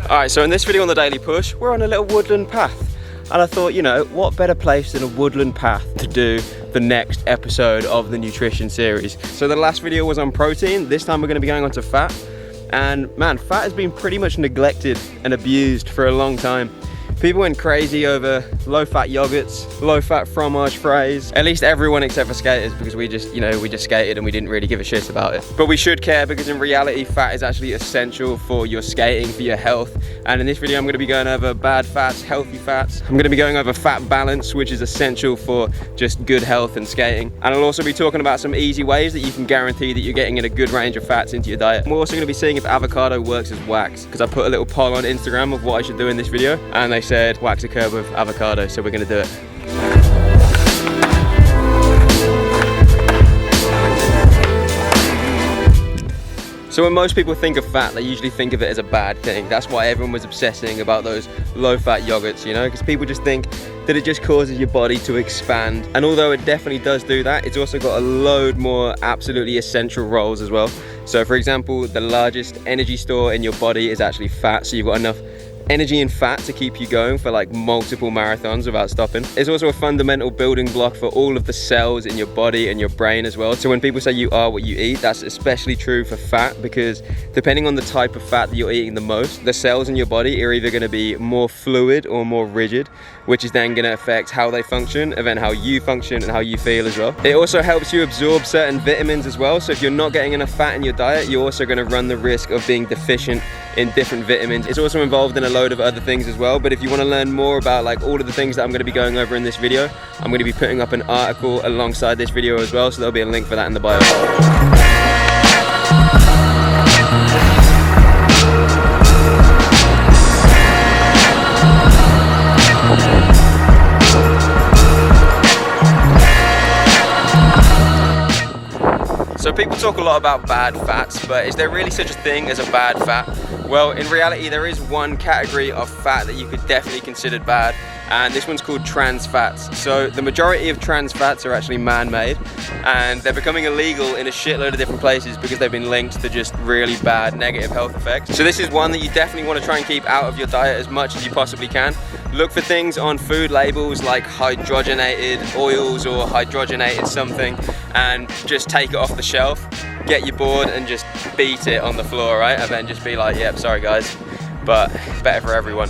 Alright, so in this video on the Daily Push, we're on a little woodland path. And I thought, you know, what better place than a woodland path to do the next episode of the nutrition series. So the last video was on protein. This time we're going to be going on to fat. And man, fat has been pretty much neglected and abused for a long time. People went crazy over low-fat yogurts, low-fat fromage fries. At least everyone except for skaters, because we just skated and we didn't really give a shit about it. But we should care, because in reality, fat is actually essential for your skating, for your health. And in this video, I'm going to be going over bad fats, healthy fats. I'm going to be going over fat balance, which is essential for just good health and skating. And I'll also be talking about some easy ways that you can guarantee that you're getting in a good range of fats into your diet. We're also going to be seeing if avocado works as wax, because I put a little poll on Instagram of what I should do in this video, and they said wax a curb with avocado, so we're going to do it. So when most people think of fat, they usually think of it as a bad thing. That's why everyone was obsessing about those low-fat yogurts, you know, because people just think that it just causes your body to expand. And although it definitely does do that, it's also got a load more absolutely essential roles as well. So for example, the largest energy store in your body is actually fat, so you've got enough energy and fat to keep you going for like multiple marathons without stopping. It's also a fundamental building block for all of the cells in your body and your brain as well. So when people say you are what you eat, that's especially true for fat, because depending on the type of fat that you're eating the most, the cells in your body are either going to be more fluid or more rigid, which is then going to affect how they function and then how you function and how you feel as well. It also helps you absorb certain vitamins as well. So if you're not getting enough fat in your diet, you're also going to run the risk of being deficient in different vitamins. It's also involved in a load of other things as well, but if you want to learn more about like all of the things that I'm going to be going over in this video, I'm going to be putting up an article alongside this video as well, so there'll be a link for that in the bio. So people talk a lot about bad fats, but is there really such a thing as a bad fat? Well, in reality, there is one category of fat that you could definitely consider bad, and this one's called trans fats. So the majority of trans fats are actually man-made, and they're becoming illegal in a shitload of different places because they've been linked to just really bad negative health effects. So this is one that you definitely want to try and keep out of your diet as much as you possibly can. Look for things on food labels like hydrogenated oils or hydrogenated something, and just take it off the shelf. Get your board and just beat it on the floor, right? And then just be like, yep, sorry guys, but better for everyone.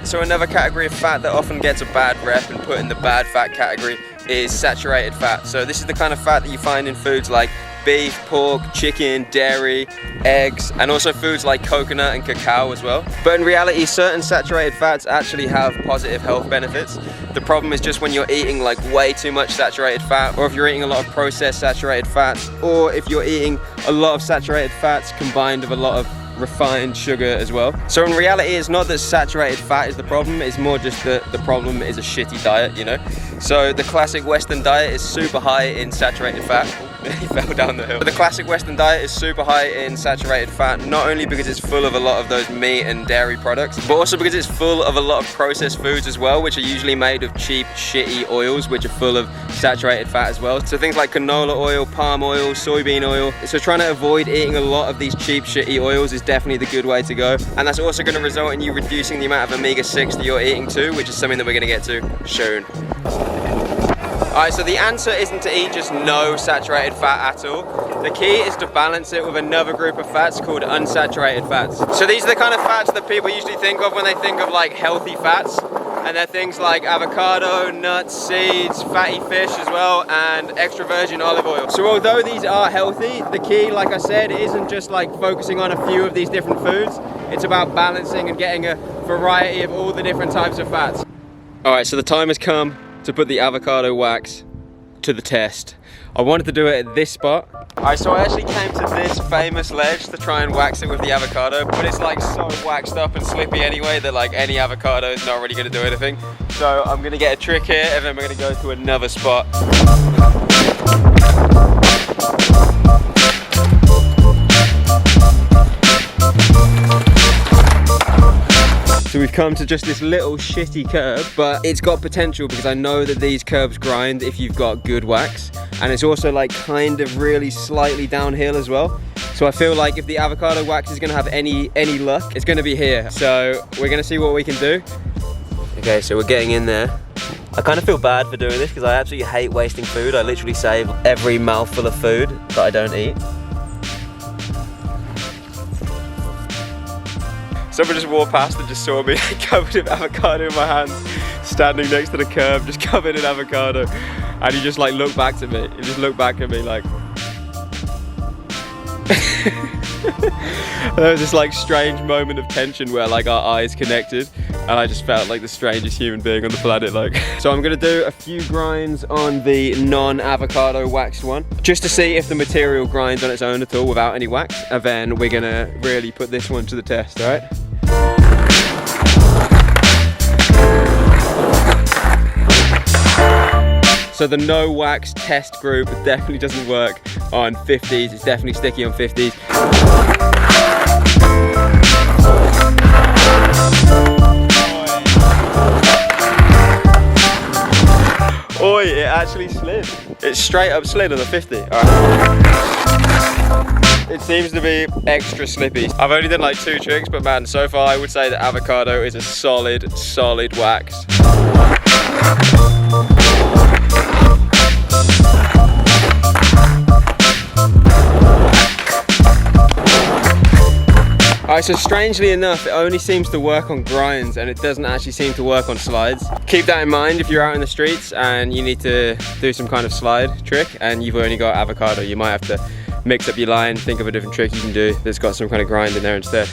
So another category of fat that often gets a bad rep and put in the bad fat category is saturated fat. So this is the kind of fat that you find in foods like beef, pork, chicken, dairy, eggs, and also foods like coconut and cacao as well. But in reality, certain saturated fats actually have positive health benefits. The problem is just when you're eating like way too much saturated fat, or if you're eating a lot of processed saturated fats, or if you're eating a lot of saturated fats combined with a lot of refined sugar as well. So in reality, it's not that saturated fat is the problem, it's more just that the problem is a shitty diet, you know? So the classic Western diet is super high in saturated fat. He fell down the hill. But the classic Western diet is super high in saturated fat, not only because it's full of a lot of those meat and dairy products, but also because it's full of a lot of processed foods as well, which are usually made of cheap, shitty oils, which are full of saturated fat as well. So things like canola oil, palm oil, soybean oil. So trying to avoid eating a lot of these cheap, shitty oils is definitely the good way to go. And that's also going to result in you reducing the amount of omega-6 that you're eating too, which is something that we're going to get to soon. Alright, so the answer isn't to eat just no saturated fat at all. The key is to balance it with another group of fats called unsaturated fats. So these are the kind of fats that people usually think of when they think of like healthy fats. And they're things like avocado, nuts, seeds, fatty fish as well, and extra virgin olive oil. So although these are healthy, the key, like I said, isn't just like focusing on a few of these different foods. It's about balancing and getting a variety of all the different types of fats. Alright, so the time has come to put the avocado wax to the test. I wanted to do it at this spot. Alright, so I actually came to this famous ledge to try and wax it with the avocado, but it's like so waxed up and slippy anyway that like any avocado is not really going to do anything. So I'm going to get a trick here and then we're going to go to another spot. So we've come to just this little shitty curb, but it's got potential because I know that these curbs grind if you've got good wax. And it's also like kind of really slightly downhill as well. So I feel like if the avocado wax is gonna have any luck, it's gonna be here. So we're gonna see what we can do. Okay, so we're getting in there. I kind of feel bad for doing this because I absolutely hate wasting food. I literally save every mouthful of food that I don't eat. Someone just walked past and just saw me covered in avocado in my hands, standing next to the curb, just covered in avocado. And he just like looked back to me. He just looked back at me like... There was this like strange moment of tension where like our eyes connected, and I just felt like the strangest human being on the planet. Like, so I'm gonna do a few grinds on the non-avocado waxed one, just to see if the material grinds on its own at all without any wax, and then we're gonna really put this one to the test. All right. So the no wax test group definitely doesn't work on 50s. It's definitely sticky on 50s. Oi, it actually slid. It straight up slid on the 50. All right. It seems to be extra slippy. I've only done like 2 tricks, but man, so far I would say that avocado is a solid wax. Alright, so strangely enough, it only seems to work on grinds and it doesn't actually seem to work on slides. Keep that in mind if you're out in the streets and you need to do some kind of slide trick and you've only got avocado. You might have to mix up your line, think of a different trick you can do that's got some kind of grind in there instead.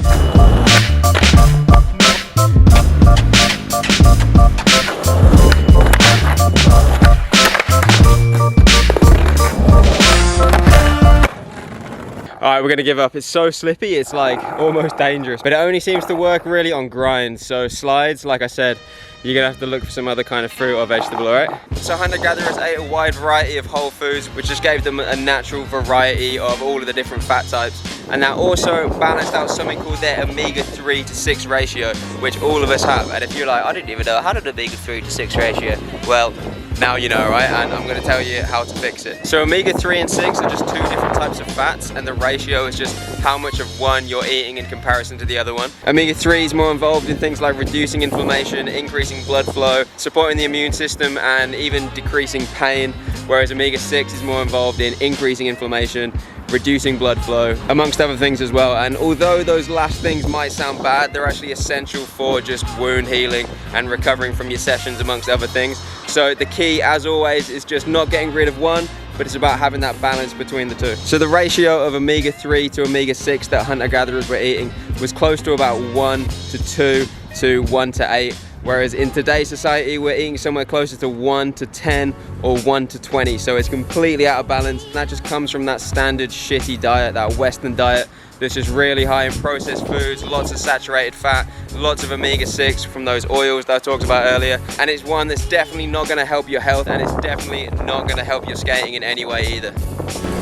Alright, we're gonna give up. It's so slippy, it's like almost dangerous. But it only seems to work really on grinds. So slides, like I said, you're gonna have to look for some other kind of fruit or vegetable, alright? So hunter-gatherers ate a wide variety of whole foods, which just gave them a natural variety of all of the different fat types. And that also balanced out something called their omega-3 to 6 ratio, which all of us have. And if you're like, I didn't even know, how did omega-3 to 6 ratio? Well, now you know, right? And I'm gonna tell you how to fix it. So omega-3 and 6 are just 2 different types of fats, and the ratio is just how much of one you're eating in comparison to the other one. Omega-3 is more involved in things like reducing inflammation, increasing blood flow, supporting the immune system, and even decreasing pain, whereas omega-6 is more involved in increasing inflammation, reducing blood flow, amongst other things as well. And although those last things might sound bad, they're actually essential for just wound healing and recovering from your sessions, amongst other things. So the key, as always, is just not getting rid of one, but it's about having that balance between the two. So the ratio of omega-3 to omega-6 that hunter-gatherers were eating was close to about 1 to 2 to 1 to 8. Whereas in today's society, we're eating somewhere closer to 1 to 10 or 1 to 20. So it's completely out of balance. And that just comes from that standard shitty diet, that Western diet, that's just really high in processed foods, lots of saturated fat, lots of omega-6 from those oils that I talked about earlier. And it's one that's definitely not gonna help your health, and it's definitely not gonna help your skating in any way either.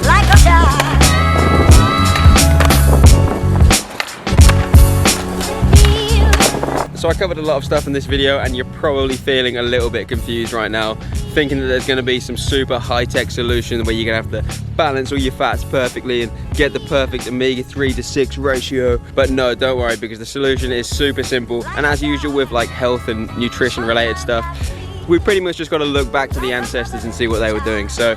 Like a dog. So I covered a lot of stuff in this video, and you're probably feeling a little bit confused right now, thinking that there's gonna be some super high-tech solution where you're gonna have to balance all your fats perfectly and get the perfect omega-3 to 6 ratio. But no, don't worry, because the solution is super simple. And as usual with like health and nutrition related stuff, we pretty much just gotta look back to the ancestors and see what they were doing. So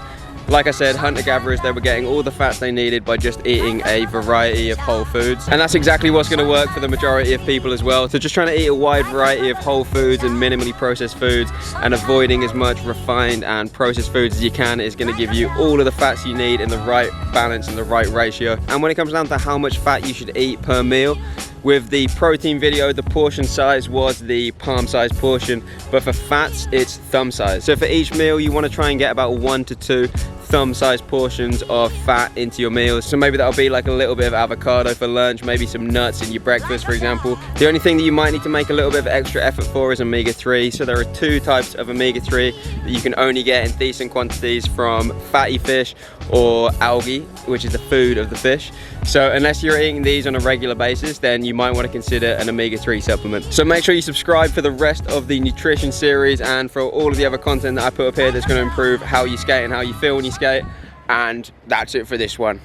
like I said, hunter-gatherers, they were getting all the fats they needed by just eating a variety of whole foods. And that's exactly what's gonna work for the majority of people as well. So just trying to eat a wide variety of whole foods and minimally processed foods, and avoiding as much refined and processed foods as you can, is gonna give you all of the fats you need in the right balance and the right ratio. And when it comes down to how much fat you should eat per meal, with the protein video, the portion size was the palm size portion, but for fats, it's thumb size. So for each meal, you wanna try and get about 1 to 2 thumb-sized portions of fat into your meals. So maybe that'll be like a little bit of avocado for lunch, maybe some nuts in your breakfast, for example. The only thing that you might need to make a little bit of extra effort for is omega-3. So there are 2 types of omega-3 that you can only get in decent quantities from fatty fish or algae, which is the food of the fish. So unless you're eating these on a regular basis, then you might want to consider an omega-3 supplement. So make sure you subscribe for the rest of the nutrition series and for all of the other content that I put up here that's going to improve how you skate and how you feel when you skate. And that's it for this one.